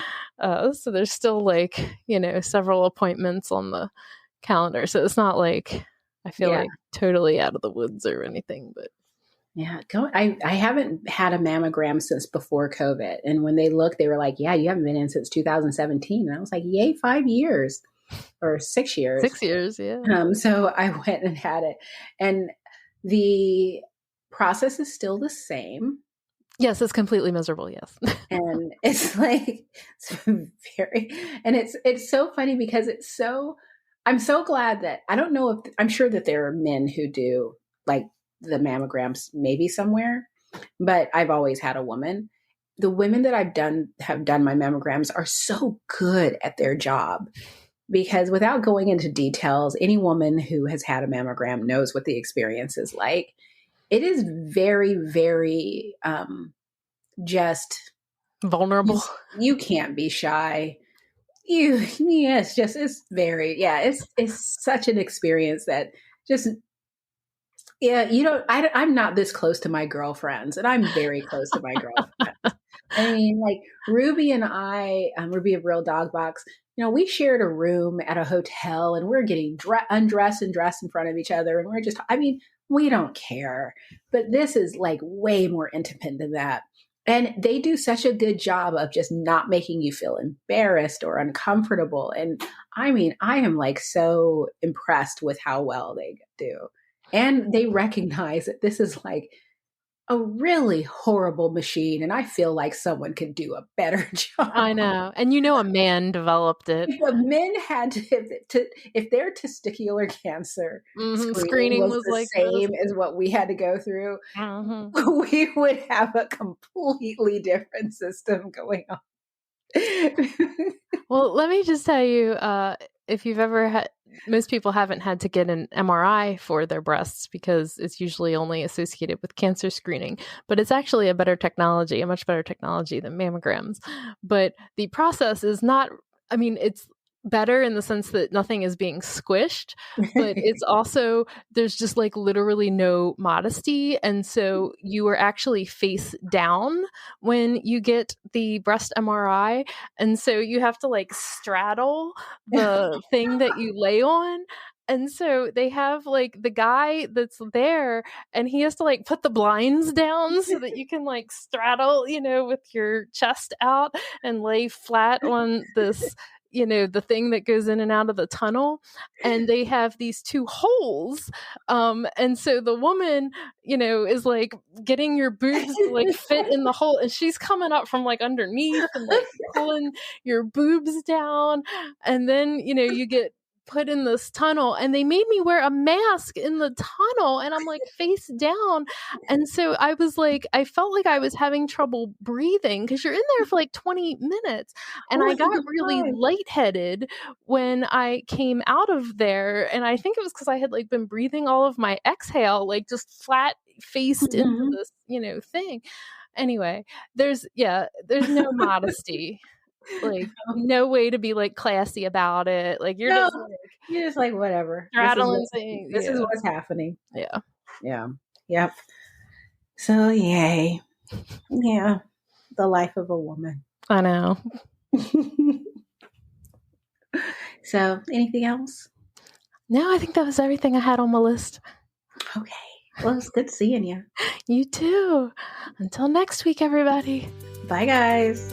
So there's still like, several appointments on the calendar. So it's not like I feel like totally out of the woods or anything, but yeah, I haven't had a mammogram since before COVID. And when they looked, they were like, yeah, you haven't been in since 2017. And I was like, yay, 5 years or 6 years. 6 years. Yeah. So I went and had it, and the process is still the same. Yes, it's completely miserable. Yes. And it's like, it's so funny because I'm so glad that I'm sure that there are men who do like the mammograms maybe somewhere, but I've always had a woman. The women that have done my mammograms are so good at their job because without going into details, any woman who has had a mammogram knows what the experience is like. It is very, very, just vulnerable. You can't be shy. It's such an experience that just, I'm not this close to my girlfriends, and I'm very close to my girlfriends. I mean, like Ruby and I, Ruby of Real Dog Box, we shared a room at a hotel, and we're getting undressed and dressed in front of each other. And we're just, we don't care, but this is like way more intimate than that. And they do such a good job of just not making you feel embarrassed or uncomfortable. And I mean, I am like so impressed with how well they do. And they recognize that this is like a really horrible machine, and I feel like someone could do a better job. I know. And you know, a man developed it. If the men had if their testicular cancer Screening was was the like same this. as what we had to go through, we would have a completely different system going on. Well, let me just tell you, if you've ever had, most people haven't had to get an MRI for their breasts because it's usually only associated with cancer screening, but it's actually a much better technology than mammograms. But the process is not, I mean, it's better in the sense that nothing is being squished, but it's also, there's just like literally no modesty. And so you are actually face down when you get the breast MRI. And so you have to like straddle the thing that you lay on. And so they have like the guy that's there and he has to like put the blinds down so that you can like straddle, you know, with your chest out and lay flat on this, you know, the thing that goes in and out of the tunnel. And they have these two holes. And so the woman, you know, is like getting your boobs to like fit in the hole. And she's coming up from like underneath and like pulling your boobs down. And then, you know, you get put in this tunnel and they made me wear a mask in the tunnel and I'm like face down. And so I was like, I felt like I was having trouble breathing because you're in there for like 20 minutes. And I got really lightheaded when I came out of there. And I think it was because I had like been breathing all of my exhale, like just flat faced into this, you know, thing. Anyway, there's no modesty. Like no way to be like classy about it. Like you're just like whatever. Straddling things. This is what's happening. Yeah. Yeah. Yep. So yay. Yeah. The life of a woman. I know. So anything else? No, I think that was everything I had on my list. Okay. Well, it's good seeing you. You too. Until next week, everybody. Bye, guys.